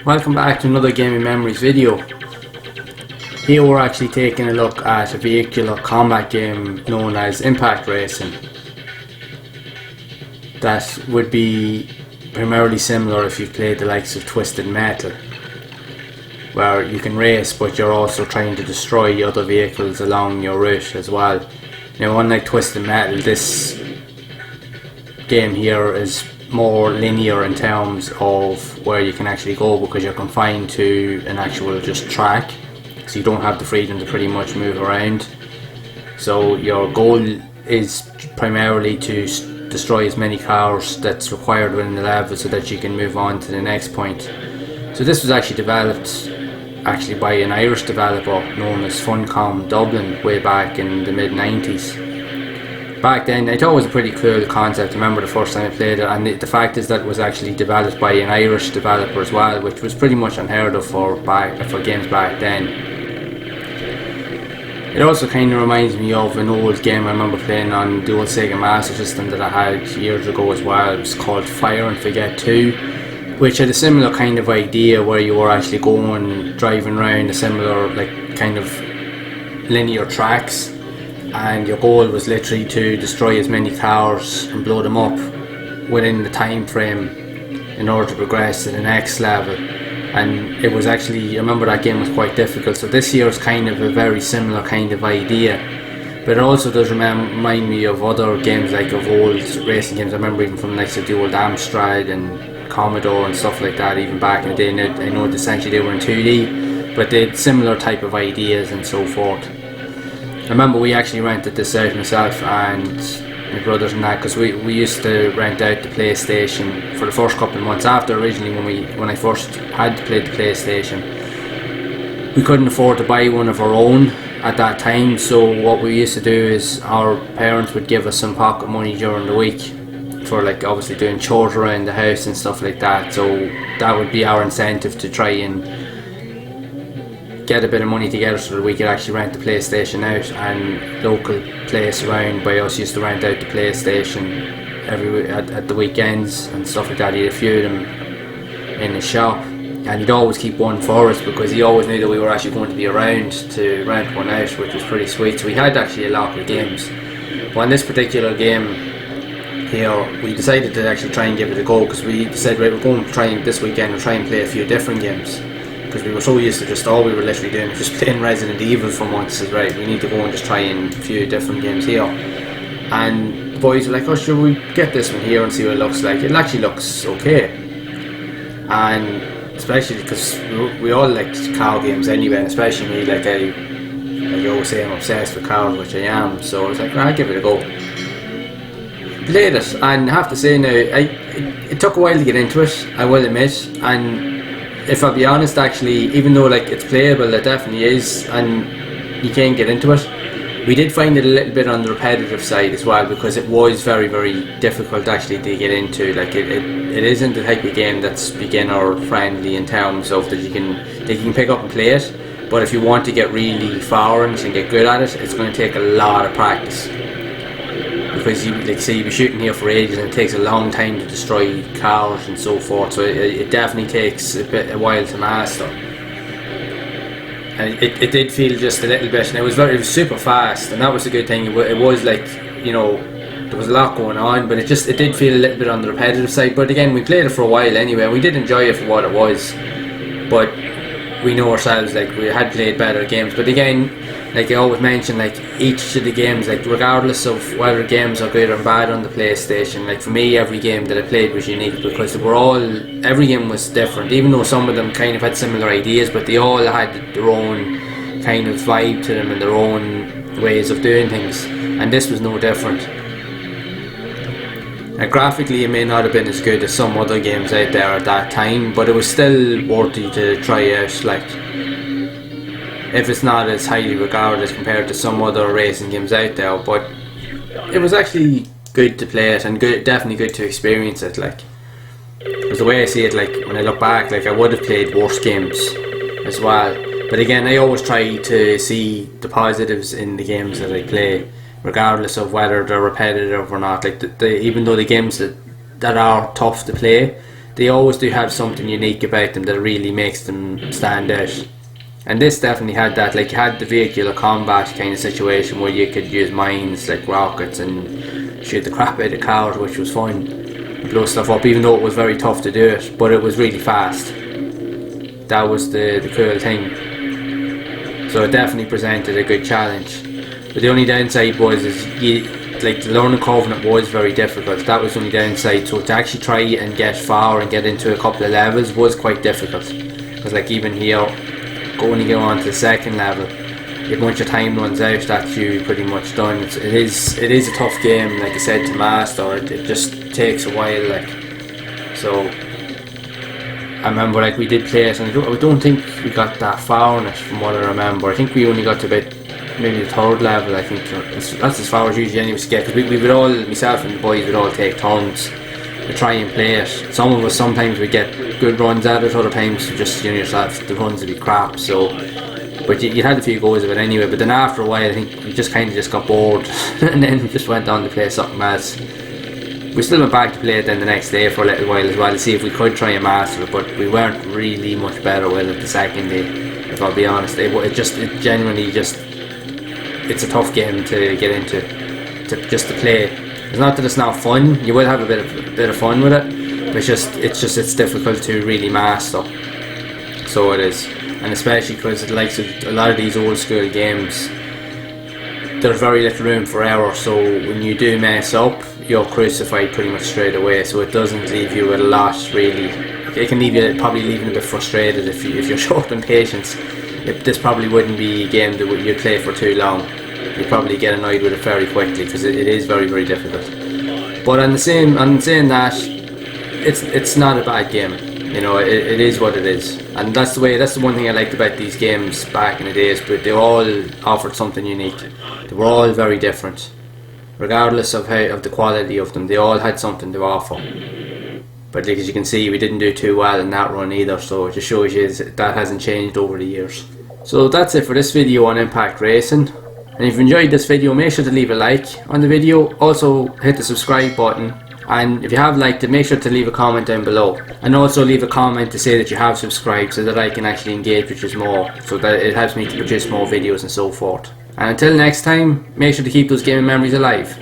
Welcome back to another Gaming Memories video. Here we're actually taking a look at a vehicular combat game known as Impact Racing. That would be primarily similar if you've played the likes of Twisted Metal, where you can race but you're also trying to destroy other vehicles along your route as well. Now, unlike Twisted Metal, this game here is more linear in terms of where you can actually go, because you're confined to an actual just track, so you don't have the freedom to pretty much move around. So your goal is primarily to destroy as many cars that's required within the level so that you can move on to the next point. So this was actually developed by an Irish developer known as Funcom Dublin way back in the mid-90s. Back then I thought it was a pretty cool concept. I remember the first time I played it, and the fact is that it was actually developed by an Irish developer as well, which was pretty much unheard of for games back then. It also kind of reminds me of an old game I remember playing on the old Sega Master System that I had years ago as well. It was called Fire and Forget 2, which had a similar kind of idea where you were actually driving around a similar kind of linear tracks, and your goal was literally to destroy as many cars and blow them up within the time frame in order to progress to the next level. And it was actually, I remember that game was quite difficult, so this here is kind of a very similar kind of idea. But it also does remind me of other games, like of old racing games. I remember even from the old Amstrad and Commodore and stuff like that, even back in the day. I know essentially they were in 2D, but they had similar type of ideas and so forth. I remember we actually rented this out, myself and my brothers and that, because we used to rent out the PlayStation for the first couple of months after. Originally when I first had played the PlayStation, we couldn't afford to buy one of our own at that time, so what we used to do is our parents would give us some pocket money during the week for obviously doing chores around the house and stuff like that. So that would be our incentive to try and get a bit of money together so that we could actually rent the PlayStation out. And local place around by us used to rent out the PlayStation at the weekends and stuff like that. He had a few of them in the shop, and he'd always keep one for us because he always knew that we were actually going to be around to rent one out, which was pretty sweet. So we had actually a lot of games, but on this particular game here we decided to actually try and give it a go, because we said, right, we're going to try this weekend and try and play a few different games, because we were so used to just all we were literally doing was just playing Resident Evil for months. Is right, we need to go and just try a few different games here. And the boys were like, oh, should we get this one here and see what it looks like? It actually looks okay, and especially because we all liked car games anyway, and especially me, like you always say, I'm obsessed with cars, which I am. So I was like, I'll give it a go. Played it, and I have to say now, it took a while to get into it, I will admit. And if I'll be honest, actually, even though it's playable, it definitely is, and you can get into it, we did find it a little bit on the repetitive side as well, because it was very, very difficult actually to get into. It isn't the type of game that's beginner friendly in terms of that you can pick up and play it, but if you want to get really far and get good at it, it's going to take a lot of practice. Because you'll be shooting here for ages, and it takes a long time to destroy cars and so forth, so it definitely takes a while to master. And it did feel just a little bit, and it was super fast, and that was a good thing. It was there was a lot going on, but it did feel a little bit on the repetitive side. But again, we played it for a while anyway, and we did enjoy it for what it was. But we know ourselves, we had played better games. But again, I always mention, each of the games, regardless of whether games are good or bad on the PlayStation, for me, every game that I played was unique, because every game was different, even though some of them kind of had similar ideas, but they all had their own kind of vibe to them and their own ways of doing things, and this was no different. Now, graphically, it may not have been as good as some other games out there at that time, but it was still worthy to try out, if it's not as highly regarded as compared to some other racing games out there. But it was actually good to play it, and definitely good to experience it. Because the way I see it, when I look back, I would have played worse games as well. But again, I always try to see the positives in the games that I play, regardless of whether they're repetitive or not. Even though the games that are tough to play, they always do have something unique about them that really makes them stand out. And this definitely had that. Like, you had the vehicular combat kind of situation where you could use mines like rockets and shoot the crap out of cars, which was fun, blow stuff up, even though it was very tough to do it, but it was really fast. That was the cool thing. So it definitely presented a good challenge. But the only downside was like the learning covenant was very difficult. That was the only downside. So to actually try and get far and get into a couple of levels was quite difficult. Because like even here, when you go on to the second level, if once your time runs out, that's you pretty much done. It is a tough game, like I said, to master. It just takes a while, like. So I remember like we did play it, and I don't think we got that far on it from what I remember. I think we only got to about maybe the third level. I think that's as far as usually anyone would get, because we would all, myself and the boys would all take turns to try and play it. Some of us sometimes would get good runs at it, other times just, you know yourself, the runs would be crap. So, but you had a few goals of it anyway. But then after a while, I think we just kind of just got bored, and then we just went on to play something else. We still went back to play it then the next day for a little while as well to see if we could try and master it, but we weren't really much better with it the second day, if I'll be honest. It genuinely just, it's a tough game to get into, just to play. It's not that it's not fun. You will have a bit of fun with it, but it's difficult to really master. So it is, and especially because it likes a lot of these old school games, there's very little room for error. So when you do mess up, you're crucified pretty much straight away. So it doesn't leave you with a lot really. It can leave you probably leaving a bit frustrated if you're short on patience. This probably wouldn't be a game that you'd play for too long. You'd probably get annoyed with it very quickly because it is very, very difficult. But on saying that, it's not a bad game. You know, it is what it is, and that's the one thing I liked about these games back in the days. But they all offered something unique. They were all very different, regardless of the quality of them. They all had something to offer. But like, as you can see, we didn't do too well in that run either. So it just shows you that hasn't changed over the years. So that's it for this video on Impact Racing. And if you enjoyed this video, make sure to leave a like on the video. Also hit the subscribe button. And if you have liked it, make sure to leave a comment down below. And also leave a comment to say that you have subscribed, so that I can actually engage with you more, so that it helps me to produce more videos and so forth. And until next time, make sure to keep those gaming memories alive.